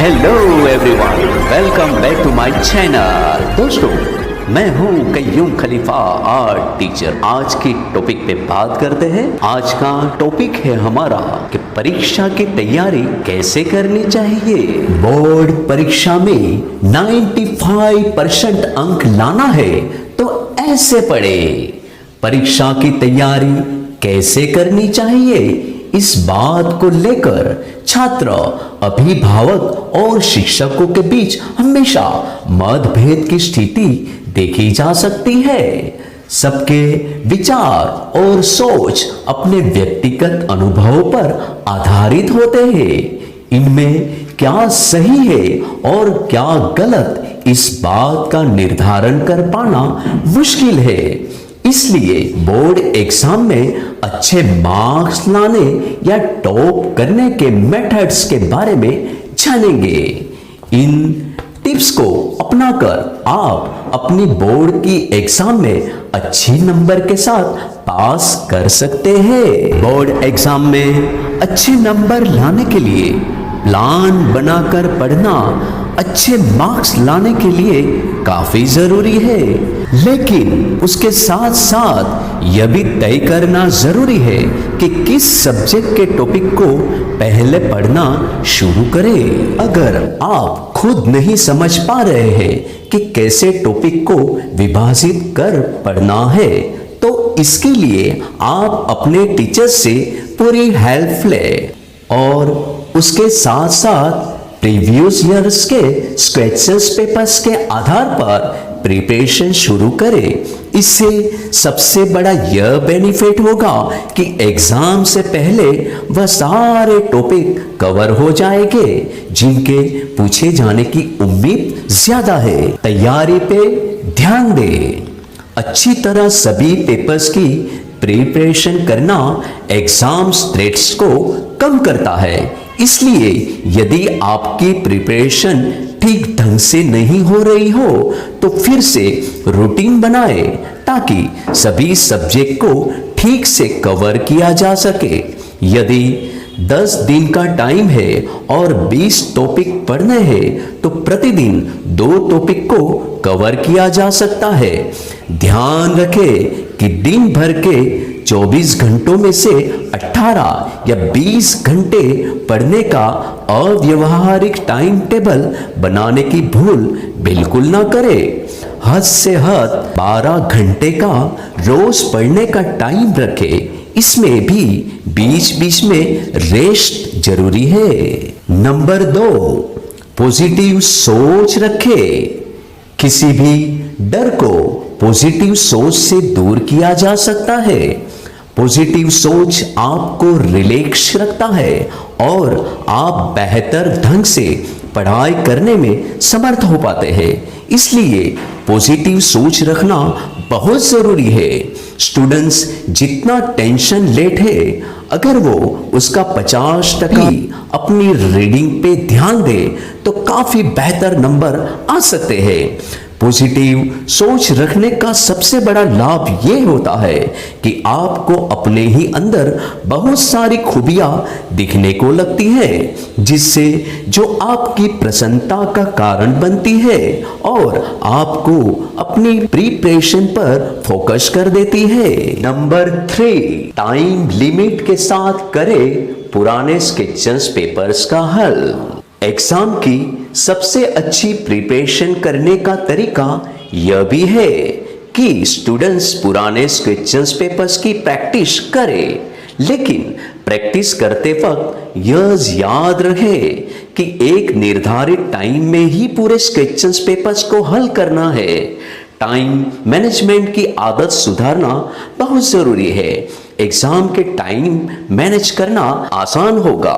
Hello everyone, welcome back to my channel. दोस्तों, मैं हूं कय्यूम खलीफा आर्ट टीचर। आज की टॉपिक पे बात करते हैं। आज का टॉपिक है हमारा कि परीक्षा की तैयारी कैसे करनी चाहिए। बोर्ड परीक्षा में 95% अंक लाना है तो ऐसे पढ़े। परीक्षा की तैयारी कैसे करनी चाहिए, इस बात को लेकर छात्र, अभिभावक और शिक्षकों के बीच हमेशा मतभेद की स्थिति देखी जा सकती है। सबके विचार और सोच अपने व्यक्तिगत अनुभवों पर आधारित होते हैं। इनमें क्या सही है और क्या गलत, इस बात का निर्धारण कर पाना मुश्किल है। इसलिए बोर्ड एग्जाम में अच्छे मार्क्स लाने या टॉप करने के मेथड्स के बारे में जानेंगे। इन टिप्स को अपनाकर आप अपनी बोर्ड की एग्जाम में अच्छे नंबर के साथ पास कर सकते हैं। बोर्ड एग्जाम में अच्छे नंबर लाने के लिए प्लान बनाकर पढ़ना अच्छे मार्क्स लाने के लिए काफी जरूरी है, लेकिन उसके साथ साथ यह भी तय करना जरूरी है कि किस सब्जेक्ट के टॉपिक को पहले पढ़ना शुरू करें। अगर आप खुद नहीं समझ पा रहे हैं कि कैसे टॉपिक को विभाजित कर पढ़ना है, तो इसके लिए आप अपने टीचर से पूरी हेल्प लें और उसके साथ साथ प्रीवियस ईयर्स के स्क्वेश्चंस पेपर्स के आधार पर प्रिपरेशन शुरू करें। इससे सबसे बड़ा यह बेनिफिट होगा कि एग्जाम से पहले वह सारे टॉपिक कवर हो जाएंगे जिनके पूछे जाने की उम्मीद ज्यादा है। तैयारी पे ध्यान दें। अच्छी तरह सभी पेपर्स की प्रिपरेशन करना एग्जाम स्ट्रेस को कम करता है। इसलिए यदि आपकी प्रिपरेशन ठीक ढंग से नहीं हो रही हो तो फिर से रूटीन बनाए ताकि सभी सब्जेक्ट को ठीक से कवर किया जा सके। यदि 10 दिन का टाइम है और 20 टॉपिक पढ़ने हैं तो प्रतिदिन 2 टॉपिक को कवर किया जा सकता है। ध्यान रखें कि दिन भर के 24 घंटों में से 18 या 20 घंटे पढ़ने का अव्यवहारिक टाइम टेबल बनाने की भूल बिल्कुल ना करें। हद से हद 12 घंटे का रोज पढ़ने का टाइम रखें। इसमें भी बीच बीच में रेस्ट जरूरी है। नंबर 2, पॉजिटिव सोच रखें। किसी भी डर को पॉजिटिव सोच से दूर किया जा सकता है। पॉजिटिव सोच आपको रिलैक्स रखता है और आप बेहतर ढंग से पढ़ाई करने में समर्थ हो पाते हैं। इसलिए पॉजिटिव सोच रखना बहुत जरूरी है। स्टूडेंट्स जितना टेंशन लेट है, अगर वो उसका 50% अपनी रीडिंग पे ध्यान दे तो काफी बेहतर नंबर आ सकते हैं। पॉजिटिव सोच रखने का सबसे बड़ा लाभ ये होता है कि आपको अपने ही अंदर बहुत सारी खूबियां दिखने को लगती हैं, जिससे जो आपकी प्रसन्नता का कारण बनती है और आपको अपनी प्रिपरेशन पर फोकस कर देती है। नंबर 3, टाइम लिमिट के साथ करें पुराने स्केचेस पेपर्स का हल। एग्जाम की सबसे अच्छी प्रिपरेशन करने का तरीका यह भी है कि स्टूडेंट्स पुराने क्वेश्चंस पेपर्स की प्रैक्टिस करें, लेकिन प्रैक्टिस करते वक्त यह याद रहे कि एक निर्धारित टाइम में ही पूरे क्वेश्चंस पेपर्स को हल करना है। टाइम मैनेजमेंट की आदत सुधारना बहुत जरूरी है। एग्जाम के टाइम मैनेज करना आसान होगा।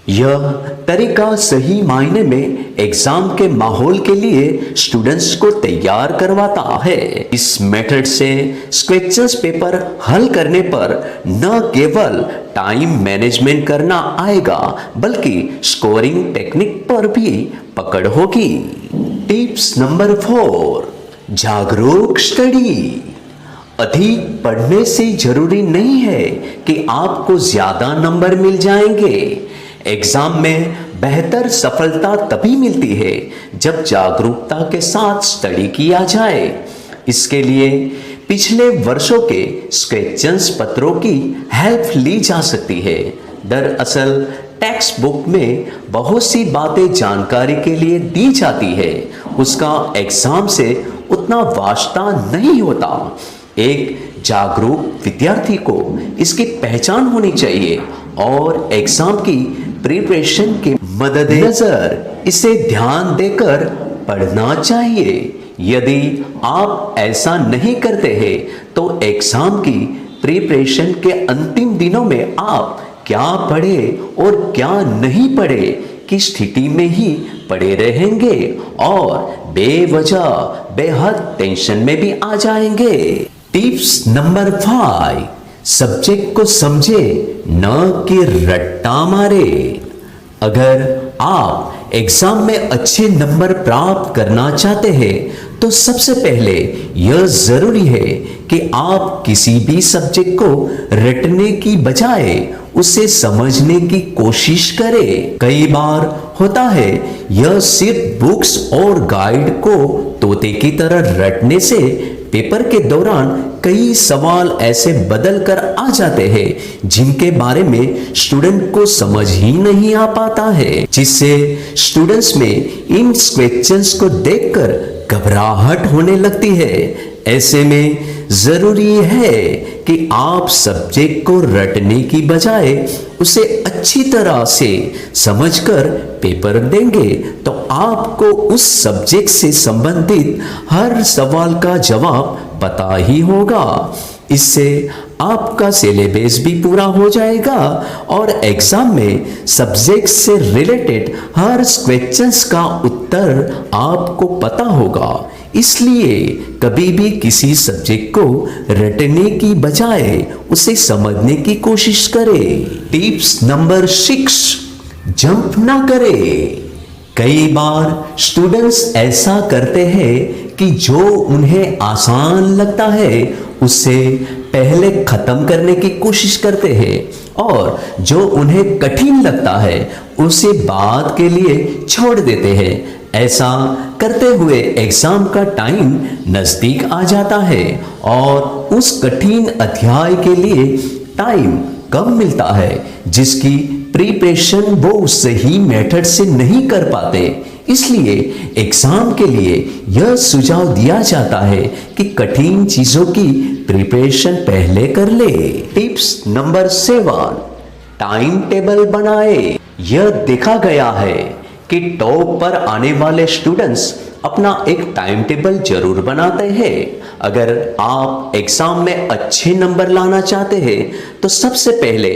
यह तरीका सही मायने में एग्जाम के माहौल के लिए स्टूडेंट्स को तैयार करवाता है। इस मेथड से क्वेश्चंस पेपर हल करने पर न केवल टाइम मैनेजमेंट करना आएगा बल्कि स्कोरिंग टेक्निक पर भी पकड़ होगी। टिप्स नंबर 4, जागरूक स्टडी। अधिक पढ़ने से जरूरी नहीं है कि आपको ज्यादा नंबर मिल जाएंगे। एग्जाम में बेहतर सफलता तभी मिलती है जब जागरूकता के साथ स्टडी किया जाए। इसके लिए पिछले वर्षों के क्वेश्चंस पत्रों की हेल्प ली जा सकती है। दरअसल टेक्स्ट बुक में बहुत सी बातें जानकारी के लिए दी जाती है, उसका एग्जाम से उतना वास्ता नहीं होता। एक जागरूक विद्यार्थी को इसकी पहचान होनी चाहिए और एग्जाम की प्रिपरेशन के मद्देनजर इसे ध्यान देकर पढ़ना चाहिए। यदि आप ऐसा नहीं करते हैं तो एग्जाम की प्रिपरेशन के अंतिम दिनों में आप क्या पढ़े और क्या नहीं पढ़े की स्थिति में ही पड़े रहेंगे और बेवजह बेहद टेंशन में भी आ जाएंगे। टिप्स नंबर 5, सब्जेक्ट को समझे न कि रट्टा मारे। अगर आप एग्जाम में अच्छे नंबर प्राप्त करना चाहते हैं तो सबसे पहले यह जरूरी है कि आप किसी भी सब्जेक्ट को रटने की बजाय उसे समझने की कोशिश करें। कई बार होता है यह सिर्फ बुक्स और गाइड को तोते की तरह रटने से पेपर के दौरान कई सवाल ऐसे बदल कर आ जाते हैं जिनके बारे में स्टूडेंट को समझ ही नहीं आ पाता है, जिससे स्टूडेंट्स में इन क्वेश्चंस को देखकर घबराहट होने लगती है। ऐसे में जरूरी है कि आप सब्जेक्ट को रटने की बजाय उसे अच्छी तरह से समझकर पेपर देंगे तो आपको उस सब्जेक्ट से संबंधित हर सवाल का जवाब पता ही होगा। इससे आपका सिलेबस भी पूरा हो जाएगा और एग्जाम में सब्जेक्ट से रिलेटेड हर क्वेश्चंस का उत्तर आपको पता होगा। इसलिए कभी भी किसी सब्जेक्ट को रटने की बजाय उसे समझने की कोशिश करें। टिप्स नंबर 6, जंप ना करें। कई बार स्टूडेंट्स ऐसा करते हैं कि जो उन्हें आसान लगता है उसे पहले खत्म करने की कोशिश करते हैं और जो उन्हें कठिन लगता है उसे बाद के लिए छोड़ देते हैं। ऐसा करते हुए एग्जाम का टाइम नजदीक आ जाता है और उस कठिन अध्याय के लिए टाइम कम मिलता है जिसकी प्रिपरेशन वो सही मेथड से नहीं कर पाते। इसलिए एग्जाम के लिए यह सुझाव दिया जाता है कि कठिन चीजों की प्रिपरेशन पहले कर ले। टिप्स नंबर 7, टाइम टेबल बनाए। यह देखा गया है कि टॉप पर आने वाले स्टूडेंट्स अपना एक टाइम टेबल जरूर बनाते हैं। अगर आप एग्जाम में अच्छे नंबर लाना चाहते हैं तो सबसे पहले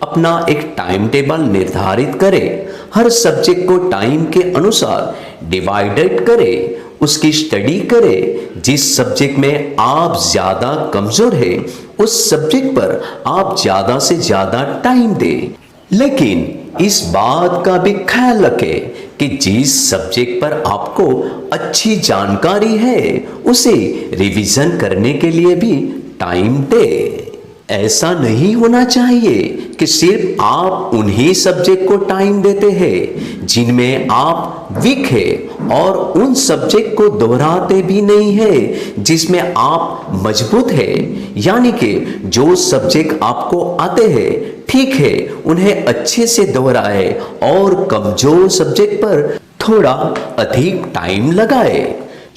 अपना एक टाइम टेबल निर्धारित करें। हर सब्जेक्ट को टाइम के अनुसार डिवाइडेड करें, उसकी स्टडी करें। जिस सब्जेक्ट में आप ज्यादा कमजोर हैं उस सब्जेक्ट पर आप ज्यादा से ज्यादा टाइम दें, लेकिन इस बात का भी ख्याल रखें कि जिस सब्जेक्ट पर आपको अच्छी जानकारी है उसे रिवीजन करने के लिए भी टाइम दें। ऐसा नहीं होना चाहिए कि सिर्फ आप उन्हीं सब्जेक्ट को टाइम देते हैं जिनमें आप वीक है और उन सब्जेक्ट को दोहराते भी नहीं है जिसमें आप मजबूत है। यानी कि जो सब्जेक्ट आपको आते हैं ठीक है उन्हें अच्छे से दोहराए और कमजोर सब्जेक्ट पर थोड़ा अधिक टाइम लगाए।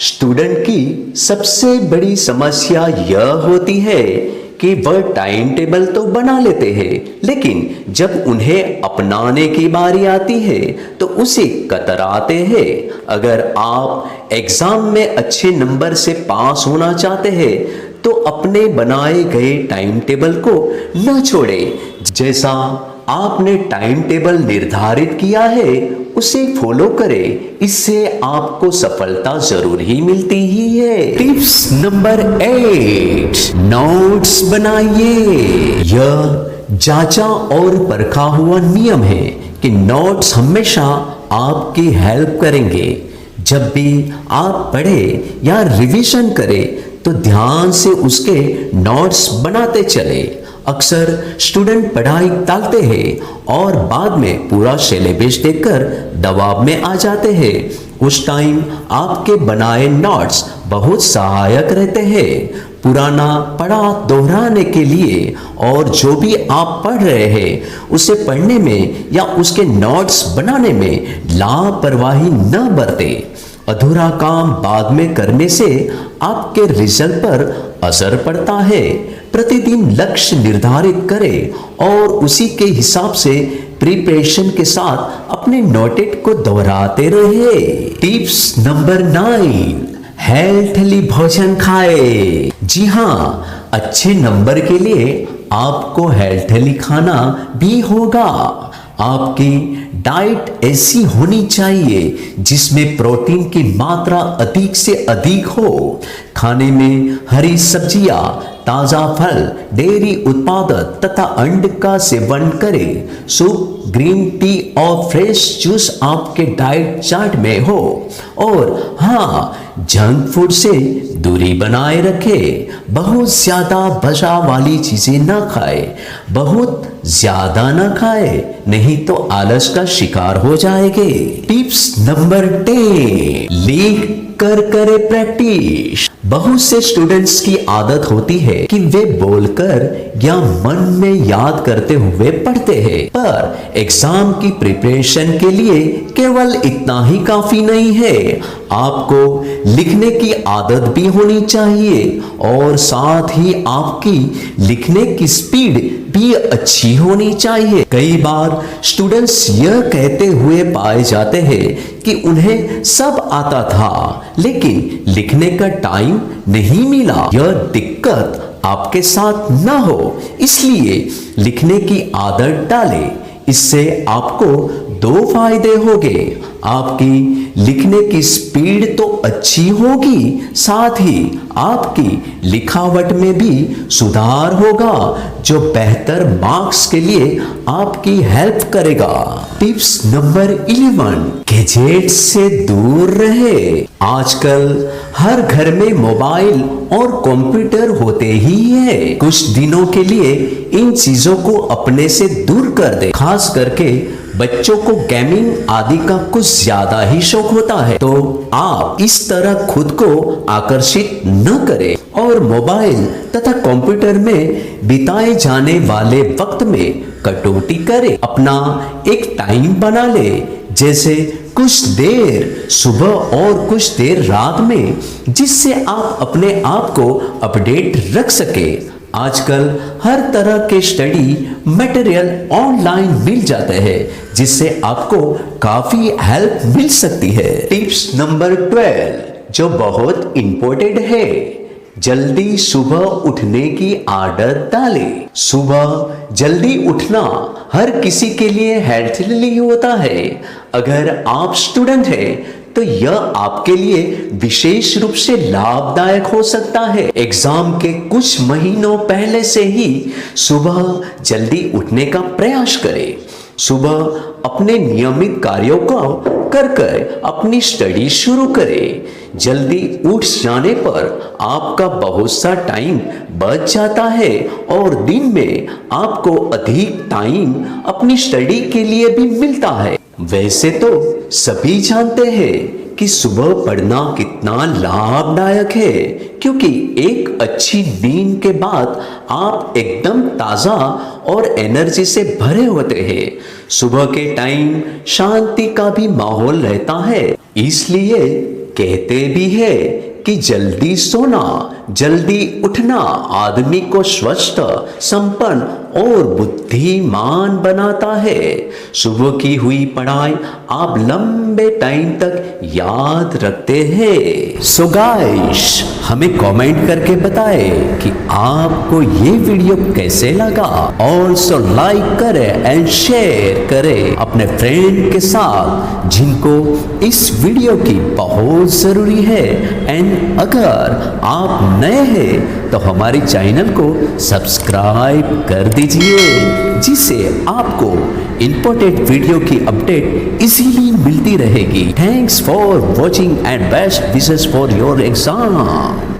स्टूडेंट की सबसे बड़ी समस्या यह होती है कि वह टाइम टेबल तो बना लेते हैं लेकिन जब उन्हें अपनाने की बारी आती है तो उसे कतराते हैं। अगर आप एग्जाम में अच्छे नंबर से पास होना चाहते हैं तो अपने बनाए गए टाइम टेबल को न छोड़ें। जैसा आपने टाइम टेबल निर्धारित किया है उसे फॉलो करें, इससे आपको सफलता जरूर ही मिलती ही है। टिप्स नंबर 8, नोट्स बनाइए। यह जांचा और परखा हुआ नियम है कि नोट्स हमेशा आपकी हेल्प करेंगे। जब भी आप पढ़े या रिवीजन करें तो ध्यान से उसके नोट्स बनाते चले। अक्सर स्टूडेंट पढ़ाई टालते हैं और बाद में पूरा सिलेबस देखकर दबाव में आ जाते हैं। उस टाइम आपके बनाए नोट्स बहुत सहायक रहते हैं पुराना पढ़ा दोहराने के लिए, और जो भी आप पढ़ रहे हैं उसे पढ़ने में या उसके नोट्स बनाने में लापरवाही न बरतें। अधूरा काम बाद में करने से आपके रिजल्ट पर असर पड़ता है। प्रतिदिन लक्ष्य निर्धारित करें और उसी के हिसाब से प्रिपरेशन के साथ अपने नोटेड को दोहराते रहे। टिप्स नंबर 9, हेल्थली भोजन खाए। जी हाँ, अच्छे नंबर के लिए आपको हेल्थली खाना भी होगा। आपकी डाइट ऐसी होनी चाहिए जिसमें प्रोटीन की मात्रा अधिक से अधिक हो। खाने में हरी सब्जियां, ताजा फल, डेयरी उत्पाद तथा अंड का सेवन करें। सूप, ग्रीन टी और फ्रेश जूस आपके डाइट चार्ट में हो। और हाँ, जंक फूड से दूरी बनाए रखें। बहुत ज्यादा वसा वाली चीजें ना खाए, बहुत ज्यादा ना खाए, नहीं तो आलस का शिकार हो जाएंगे। टिप्स नंबर 10, लिख कर करे प्रैक्टिस। बहुत से स्टूडेंट्स की आदत होती है कि वे बोलकर या मन में याद करते हुए पढ़ते हैं, पर एग्जाम की प्रिपरेशन के लिए केवल इतना ही काफी नहीं है। आपको लिखने की आदत भी होनी चाहिए और साथ ही आपकी लिखने की स्पीड भी अच्छी होनी चाहिए। कई बार स्टूडेंट्स यह कहते हुए पाए जाते हैं कि उन्हें सब आता था लेकिन लिखने का टाइम नहीं मिला। यह दिक्कत आपके साथ न हो, इसलिए लिखने की आदत डालें। इससे आपको 2 फायदे होंगे। आपकी लिखने की स्पीड तो अच्छी होगी, साथ ही आपकी लिखावट में भी सुधार होगा जो बेहतर मार्क्स के लिए आपकी हेल्प करेगा। टिप्स नंबर 11, गैजेट से दूर रहे। आजकल हर घर में मोबाइल और कंप्यूटर होते ही है। कुछ दिनों के लिए इन चीजों को अपने से दूर कर दे। खास करके बच्चों को गेमिंग आदि का कुछ ज्यादा ही शौक होता है, तो आप इस तरह खुद को आकर्षित न करें और मोबाइल तथा कंप्यूटर में बिताए जाने वाले वक्त में कटौती करें। अपना एक टाइम बना ले, जैसे कुछ देर सुबह और कुछ देर रात में, जिससे आप अपने आप को अपडेट रख सके। आजकल हर तरह के स्टडी मटेरियल ऑनलाइन मिल जाते हैं, जिससे आपको काफी हेल्प मिल सकती है। टिप्स नंबर 12, जो बहुत इंपॉर्टेंट है, जल्दी सुबह उठने की आदत डालें। सुबह जल्दी उठना हर किसी के लिए हेल्थली होता है। अगर आप स्टूडेंट हैं तो यह आपके लिए विशेष रूप से लाभदायक हो सकता है। एग्जाम के कुछ महीनों पहले से ही सुबह जल्दी उठने का प्रयास करें। सुबह अपने नियमित कार्यों को कर अपनी स्टडी शुरू करें। जल्दी उठ जाने पर आपका बहुत सा टाइम बच जाता है और दिन में आपको अधिक टाइम अपनी स्टडी के लिए भी मिलता है। वैसे तो सभी जानते हैं कि सुबह पढ़ना कितना लाभदायक है, क्योंकि एक अच्छी नींद के बाद आप एकदम ताजा और एनर्जी से भरे होते हैं। सुबह के टाइम शांति का भी माहौल रहता है, इसलिए कहते भी है कि जल्दी सोना जल्दी उठना आदमी को स्वस्थ, संपन्न और बुद्धिमान बनाता है। सुबह की हुई पढ़ाई आप लंबे टाइम तक याद रखते हैं। सो गाइस, हमें कमेंट करके बताएं कि आपको ये वीडियो कैसे लगा। ऑल्सो लाइक करें एंड शेयर करें अपने फ्रेंड के साथ जिनको इस वीडियो की बहुत जरूरी है। एंड अगर आप नए हैं तो हमारे चैनल को सब्सक्राइब कर दीजिए, जिससे आपको इंपॉर्टेंट वीडियो की अपडेट इजीली मिलती रहेगी। Thanks for watching and best wishes for your exam.